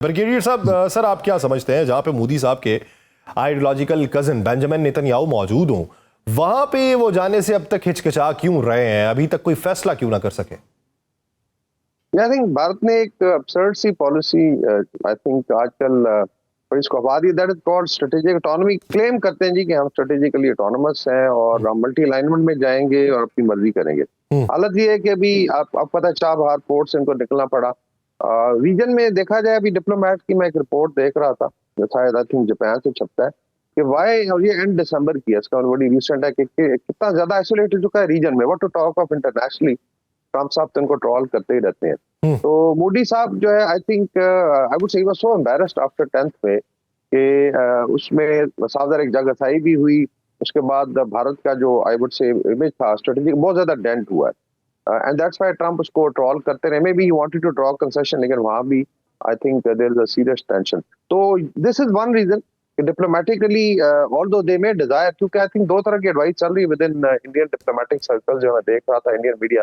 Brigadier साहब, sir आप क्या समझते हैं, जहां पे मोदी साहब के आइडियोलॉजिकल कजिन बेंजामिन नेतन्याहू मौजूद हों, वहां पे वो जाने से अब तक हिचकिचा क्यों रहे हैं, अभी तक कोई फैसला क्यों ना कर सके? आई थिंक भारत ने एक absurd सी पॉलिसी आई थिंक आजकल इसको हवा दी, that is called strategic autonomy. Claim करते हैं जी कि हम स्ट्रेटेजिकली ऑटोनॉमस हैं और हम मल्टी अलाइनमेंट में जाएंगे और अपनी मर्जी करेंगे। हालत ये है कि अभी आप पता है चाबहार पोर्ट से इनको निकलना पड़ा। रीजन में देखा जाए, अभी डिप्लोमेट की मैं एक रिपोर्ट देख रहा था, जो शायद आई थिंक जापान से छपता है, कि वाई, और ये एंड दिसंबर की है, इसका बड़ी रिसेंट है, कि कितना ज्यादा आइसोलेट हो चुका है रीजन में। What to talk of internationally, Trump साहब तो इनको ट्रॉल करते ही रहते हैं। तो मोदी साहब जो है, आई थिंक आई वुड से सो एम्बैरेस्ड आफ्टर 10th में कि उसमें सावधान एक जगहसाई भी हुई। उसके बाद भारत का जो आई वुड से इमेज था स्ट्रेटेजिक, बहुत ज्यादा डेंट हुआ है, एंड दैट्स व्हाई ट्रम्प उसको ट्रॉल करते रहे। Maybe he wanted to draw concession, लेकिन वहां भी I think there is a serious tension. तो दिस इज वन रीजन कि diplomatically although they may desire, क्योंकि आई थिंक दो तरह की एडवाइस चल रही है with in Indian diplomatic circle, जो मैं देख रहा था इंडियन मीडिया,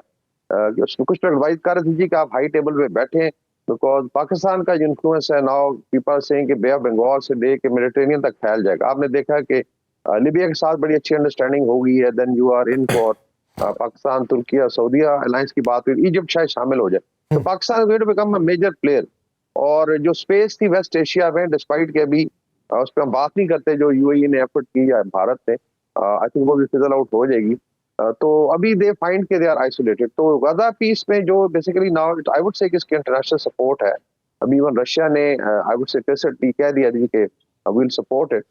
कुछ तो एडवाइस कर रहे थे कि आप हाई टेबल पे बैठे, बिकॉज पाकिस्तान का जो इन्फ्लुएंस है नाउ, पीपल सेइंग कि बे ऑफ बंगाल से लेके मेडिटेरेनियन तक फैल जाएगा। आपने देखा कि लीबिया के साथ बड़ी अच्छी अंडरस्टैंडिंग हो गई है, then you are in for Pakistan, तुर्की, सऊदीया अलायंस की बात हुई, इजिप्ट शायद शामिल हो जाए, तो Pakistan going to become a major player. और जो स्पेस थी वेस्ट एशिया में, डिस्पाइट के अभी उस पर हम बात नहीं करते, जो यूएई ने एफर्ट की है भारत ने, आई थिंक वो भी फिजल आउट हो जाएगी। तो अभी दे फाइंड के दे आर आइसोलेटेड। तो गजा पीस में जो बेसिकली नाउ आई वुड से इसकी इंटरनेशनल सपोर्ट है। अभी इवन रशिया ने आई वुड से implicitly कह दिया जी कि विल सपोर्ट इट,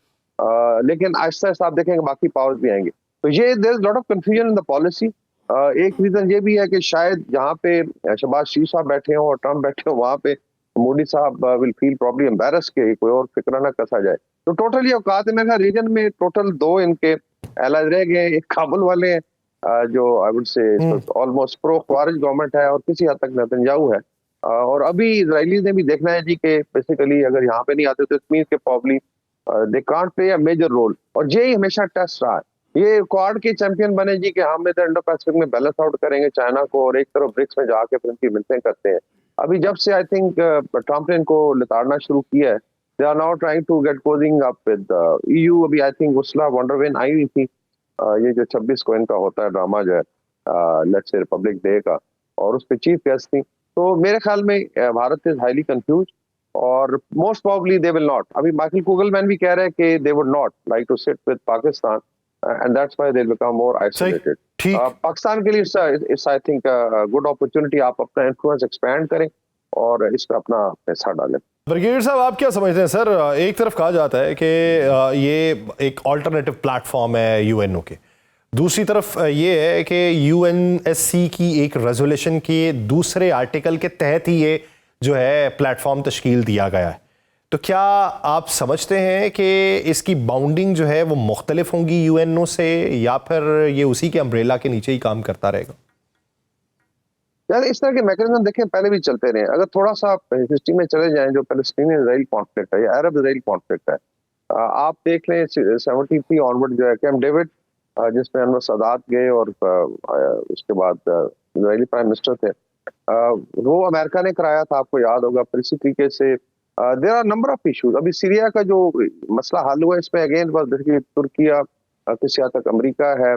लेकिन आहिस्ता आहिस्ता आप देखेंगे बाकी पावर्स भी आएंगे। तो ये there is lot of confusion in the policy. एक रीजन ये भी है कि शायद जहाँ पे शहबाज शरीफ साहब बैठे हो और ट्रम्प बैठे हो, वहां पे मोदी साहब विल फील प्रॉब्ली एम्बेरस के कोई और फिक्र ना कसा जाए। तो टोटली औकात है, मैं रीजन में टोटल दो इनके एलाज रह गए। एक काबुल वाले हैं, जो I would say almost pro ख्वारिज गवर्नमेंट है, और किसी हद तक नेतन्याहू है। और अभी इजरायली ने भी देखना है जी कि बेसिकली अगर यहाँ पे नहीं आते तो इट मींस के probably they can't play a major role. और ये हमेशा टेस्ट रहा है। ये क्वाड के चैंपियन बने जी कि हम इधर इंडो पैसिफिक में बैलेंस आउट करेंगे चाइना को, और एक तरफ ब्रिक्स में जाके फिर इनकी मिलते करते हैं। अभी जब से आई थिंक ट्रम्प ने इनको लिताड़ना शुरू किया है, they are now trying to get cozying up with EU. अभी I think Ursula von der Leyen आई हुई थी, ये जो 26 को इनका होता है ड्रामा जो है लेट्स से रिपब्लिक डे का, और उस पर चीफ गेस्ट थी। तो मेरे ख्याल में भारत इज हाईली कंफ्यूज, और most probably they will not. अभी माइकल कुगलमैन भी कह रहे हैं कि they would not like to sit with Pakistan, and that's why they will become more isolated. Pakistan के लिए it's I think good opportunity, आप अपना इन्फ्लुएंस एक्सपैंड करें और इस पर अपना पैसा डालें। ब्रिगेडियर साहब, आप क्या समझते हैं? सर, एक तरफ कहा जाता है कि ये एक ऑल्टरनेटिव प्लेटफॉर्म है यूएनओ के, दूसरी तरफ ये है कि यूएनएससी की एक रेजोल्यूशन के दूसरे आर्टिकल के तहत ही ये जो है प्लेटफॉर्म तश्कील दिया गया है। तो क्या आप समझते हैं कि इसकी बाउंडिंग जो है वो मुख्तलिफ होंगी यूएनओ से, या फिर ये उसी के अम्ब्रेला के नीचे ही काम करता रहेगा? यार इस तरह के मैकेनिज्म देखें पहले भी चलते रहे। अगर थोड़ा सा हिस्ट्री में चले जाएं, जो पैलेस्टीनियन इजराइल कॉन्फ्लिक्ट है या अरब इजराइल कॉन्फ्लिक्ट है, आप देख लें 73 ऑनवर्ड जो है कैंप डेविड, जिसमें अनवर सादात गए और उसके बाद इजरायली प्राइम मिनिस्टर थे, वो अमेरिका ने कराया था, आपको याद होगा। फिर इसी तरीके से there are number of issues. अभी सीरिया का जो मसला हल हुआ, इसमें अगेन बस तुर्किया, किसी हद तक अमरीका है,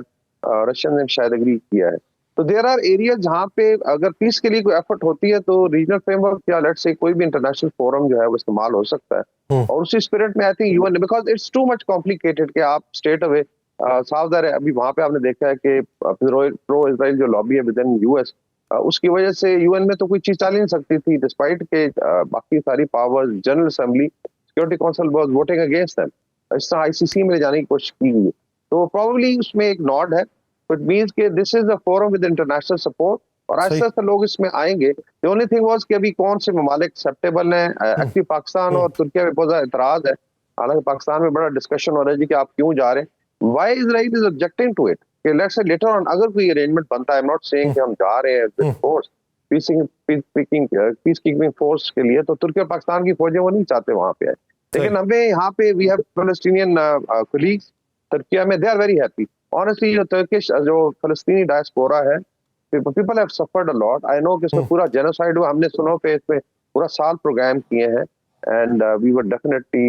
रशियन ने शायद एग्री किया है। तो देयर आर एरिया जहाँ पे अगर पीस के लिए कोई एफर्ट होती है तो रीजनल फ्रेमवर्क या लेट्स से कोई भी इंटरनेशनल फोरम जो है वो इस्तेमाल हो सकता है। और उसी स्पिरिट में I think UN, because it's too much complicated कि आप स्टेट अवे सावधान है। अभी वहां पे आपने देखा है कि प्रो इजराइल जो लॉबी है विद इन यूएस, उसकी वजह से यूएन में तो कोई चीज चल ही नहीं सकती थी, डिस्पाइट के बाकी सारी powers, general assembly, security council was voting against them. इस तरह आईसीसी में ले जाने की कोशिश की गई। तो प्रोबेबली उसमें एक नॉड है, इट मींस कि this is a forum with international support, और आहिस्ता आहिस्ता लोग इसमें आएंगे। द ओनली थिंग वाज कि अभी कौन से ममालिक एक्सेप्टेबल हैं। एक्चुअली पाकिस्तान और तुर्किया में बहुत ज्यादा एतराज है। हालांकि पाकिस्तान में बड़ा डिस्कशन हो रहा है जी कि आप क्यों जा रहे हैं, why Israel is objecting to it, कि लेट्स से लेटर ऑन अगर कोई अरेंजमेंट बनता है, आई एम नॉट सेइंग कि हम जा रहे हैं with force, peace keeping force के लिए, तो तुर्की और पाकिस्तान की फौजें वो नहीं चाहते वहां पे आए। लेकिन हमें यहाँ पे वी हैव पैलेस्टीनियन कलीग्स तुर्किया में, they are very happy. Honestly जो टर्किश जो फलस्तीनी डायस्पोरा है, people have suffered a lot. I know कि इसमें पूरा जेनोसाइड हुआ, हमने सुनो पे इसमें पूरा साल प्रोग्राम किए हैं, and we were definitely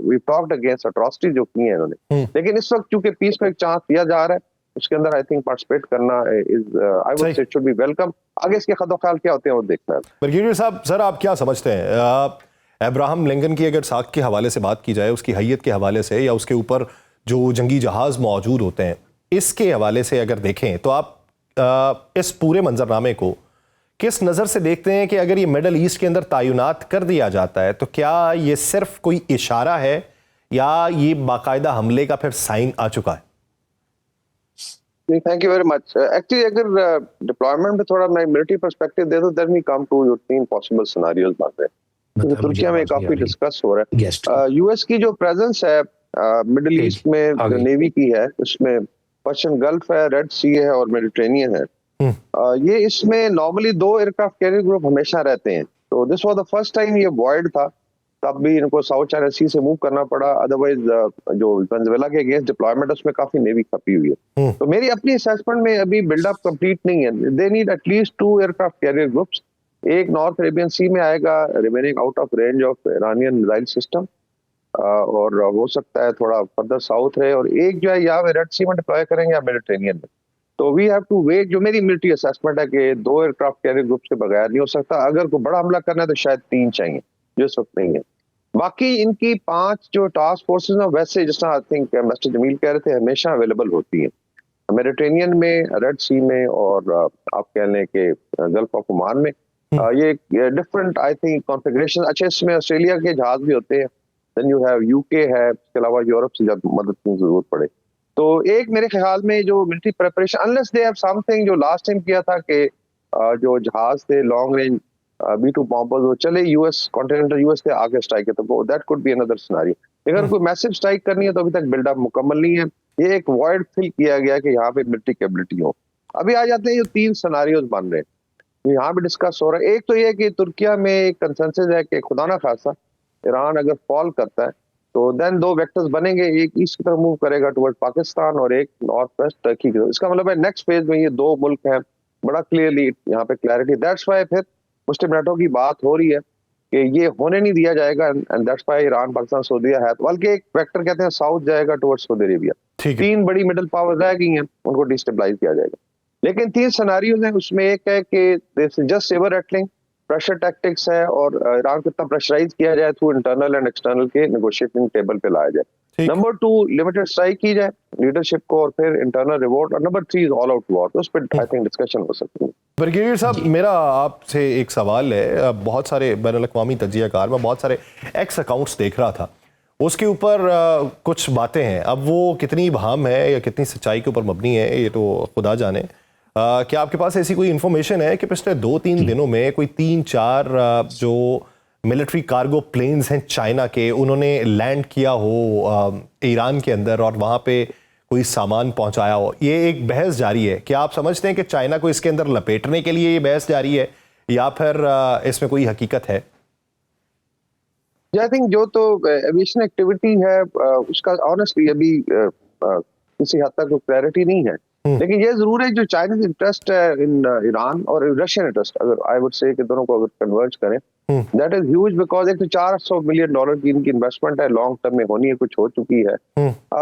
we talked against atrocity जो की है इन्होंने। लेकिन इस वक्त चूंकि पीस को एक चांस दिया जा रहा है, उसके अंदर आई थिंक पार्टिसिपेट करना इज आई वुड से इट शुड बी वेलकम। आगे इसके खदोख्याल क्या होते हैं वो देखना है। ब्रिगेडियर साहब, सर आप क्या समझते हैं अब्राहम लिंकन की अगर साख के हवाले से बात की जाए, उसकी हैयत के हवाले से, या उसके ऊपर जो जंगी जहाज मौजूद होते हैं, इसके हवाले से अगर देखें तो आप इस पूरे मंजरनामे को किस नज़र से देखते हैं कि अगर ये मिडल ईस्ट के अंदर तैनात कर दिया जाता है तो क्या ये सिर्फ कोई इशारा है या ये बाकायदा हमले का फिर साइन आ चुका है? Thank you very much. Actually अगर डिप्लॉयमेंट में थोड़ा मैं मिलिट्री पर्सपेक्टिव दे दूं, then we come to your 3 possible scenarios बात है, क्योंकि तुर्किया में काफी डिस्कस हो रहा है। यूएस की जो प्रेजेंस है मिडिल ईस्ट में, जो नेवी की है, उसमें पर्शियन गल्फ है, रेड सी है और मेडिटेरेनियन है। ये इसमें नॉर्मली 2 एयरक्राफ्ट कैरियर ग्रुप हमेशा रहते हैं। तो this was the first time ये वॉइड था, तब भी इनको साउथ चाइना सी से मूव करना पड़ा। अदरवाइज जो वेनेजुएला के अगेंस्ट डिप्लॉयमेंट उसमें काफी नेवी खपी हुई है। तो मेरी अपनी असेसमेंट में अभी बिल्डअप कंप्लीट नहीं है। They need at least 2 aircraft carrier groups. एक नॉर्थ अरेबियन सी में आएगा, remaining out of range of Iranian missile system, और हो सकता है थोड़ा फर्दर साउथ रहे, और एक जो है या रेड सी में डिप्लॉय करेंगे या मेडिटेरेनियन में। तो वी हैव टू वेट। जो मेरी मिलिट्री असेसमेंट है कि 2 एयरक्राफ्ट कैरियर ग्रुप से बगैर नहीं हो सकता। अगर कोई बड़ा हमला करना है तो शायद 3 चाहिए, जो इस वक्त नहीं है। बाकी इनकी 5 जो टास्क फोर्सेस हैं, वैसे जिस तरह आई थिंक मिस्टर जमील कह रहे थे, हमेशा अवेलेबल होती है मेडिटेरेनियन में, रेड सी में, और आप कह लें कि गल्फ ऑफ ओमान में। ये डिफरेंट आई थिंक कॉन्फ़िगरेशन। अच्छा, इसमें ऑस्ट्रेलिया के जहाज भी होते हैं, देन यू हैव यूके है, इसके अलावा यूरोप से जब मदद की जरूरत पड़े। तो एक मेरे ख्याल में जो military preparation, unless they have something जो लास्ट टाइम किया था कि जो जहाज थे लॉन्ग रेंज B2 बॉम्बर्स, वो चले यूएस कॉन्टिनेंटल यूएस से आगे स्ट्राइक है, तो that could be another scenario. अगर कोई मैसिव स्ट्राइक करनी है तो अभी तक बिल्डअप मुकम्मल नहीं है। ये एक वॉइड फिल किया गया कि यहाँ पे मिलिट्री कैपेबिलिटी हो। अभी आ जाते हैं जो 3 सिनेरियोज बन रहे हैं, यहाँ पे डिस्कस हो रहा है। एक तो ये कि तुर्किया में एक कंसेंसस है कि खुदा ना खासा ईरान अगर फॉल करता है तो देन 2 वेक्टर्स बनेंगे, एक ईस्ट की तरफ मूव करेगा टुवर्ड पाकिस्तान और एक नॉर्थ वेस्ट टर्की की तरफ। इसका मतलब है नेक्स्ट फेज में ये 2 मुल्क हैं, बड़ा क्लियरली यहाँ पे क्लैरिटी। दैट्स वाई फिर मुस्लिम नेटो की बात हो रही है कि ये होने नहीं दिया जाएगा, and that's why Iran, Pakistan, सऊदीया है। बल्कि एक वेक्टर कहते हैं साउथ जाएगा टुवर्ड्स सऊदी अरेबिया। 3 बड़ी मिडिल पावर्स रह गई हैं, उनको डिस्टेबलाइज किया जाएगा। लेकिन 3 सिनेरियोज हैं, उसमें एक है कि just saber rattling, pressure tactics है, और ईरान को इतना प्रेशराइज किया जाए थ्रू इंटरनल एंड एक्सटर्नल के नेगोशिएटिंग टेबल पे लाया जाए। नंबर 2 लिमिटेड स्ट्राइक की जाए लीडरशिप को, और फिर इंटरनल रिवॉर्ड, और नंबर 3 ऑल आउट वॉर। तो उस पर आई थिंक डिस्कशन हो सकती है। ब्रिगेडियर साहब, मेरा आपसे एक सवाल है। बहुत सारे बैनुल-अक़वामी तज्ज़ियाकार, मैं बहुत सारे एक्स अकाउंट्स देख रहा था, उसके ऊपर कुछ बातें हैं। अब वो कितनी बहाम है या कितनी सच्चाई के ऊपर मबनी है, ये तो खुदा जाने। क्या आपके पास ऐसी कोई इन्फॉर्मेशन है कि पिछले 2-3 दिनों में कोई 3-4 जो मिलिट्री कार्गो प्लेन्स हैं चाइना के, उन्होंने लैंड किया हो ईरान के अंदर और वहाँ पे कोई सामान पहुँचाया हो? ये एक बहस जारी है। क्या आप समझते हैं कि चाइना को इसके अंदर लपेटने के लिए ये बहस जारी है, या फिर इसमें कोई हकीकत है? आई थिंक जो तो एविएशन एक्टिविटी है उसका ऑनेस्टली अभी किसी हद तक क्लैरिटी नहीं है। लेकिन ये जरूर है जो चाइनीज इंटरेस्ट है इन ईरान और रशियन इंटरेस्ट, अगर आई वुड से कि दोनों को अगर कन्वर्ज करें, दैट इज ह्यूज, बिकॉज एक तो $400 बिलियन की इनकी इन्वेस्टमेंट है, लॉन्ग टर्म में होनी है, कुछ हो चुकी है।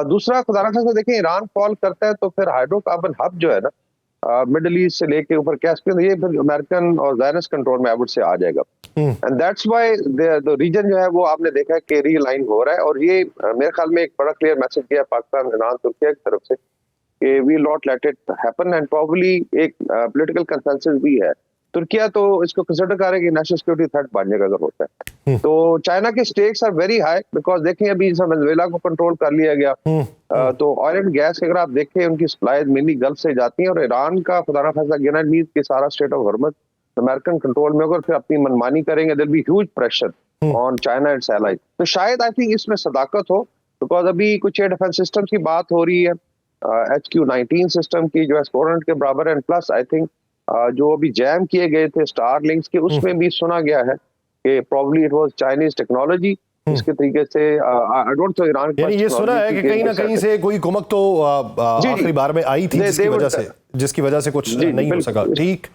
दूसरा, खुदा ना खास्ता देखें, ईरान फॉल करता है तो फिर हाइड्रोकार्बन हब जो है ना मिडिल ईस्ट से लेके ऊपर कैस्पियन, ये फिर अमेरिकन और ज़ायनिस्ट कंट्रोल में आई वुड से आ जाएगा। And that's why the reason जो है वो आपने देखा है कि रीलाइन हो रहा है। और ये मेरे ख्याल में एक बड़ा क्लियर मैसेज दिया पाकिस्तान, ईरान, तुर्किया की तरफ से कि we not let it happen, and probably एक पॉलिटिकल कंसेंसस भी है। तुर्किया तो इसको कंसिडर कर रहा है कि नेशनल सिक्योरिटी थ्रेट बन जाएगा अगर होता है। तो चाइना के stakes are very high, because देखें अभी वेनेजुएला को कंट्रोल कर लिया गया। तो ऑयल एंड गैस अगर आप देखें, उनकी सप्लाई मेनली गल्फ से जाती है, और ईरान का खुदा ना खास्ता गिना नींद के सारा state of Hormuz American control में होगा, फिर अपनी मनमानी करेंगे, there be huge pressure on China and allies. तो शायद आई थिंक इसमें सदाकत हो, बिकॉज अभी कुछ एयर डिफेंस सिस्टम की बात हो रही है, HQ-19 सिस्टम की जो S-400 के बराबर है, एंड प्लस आई थिंक जो अभी जैम किए गए थे स्टार लिंक्स के, उसमें भी सुना गया है कि probably it was Chinese technology. इसके तरीके से आई डोंट थिंक ईरान के, ये सुना है कि कहीं ना कहीं से कोई कुमक तो आखिरी बार में आई थी, जिसकी वजह से कुछ नहीं हो सका। ठीक।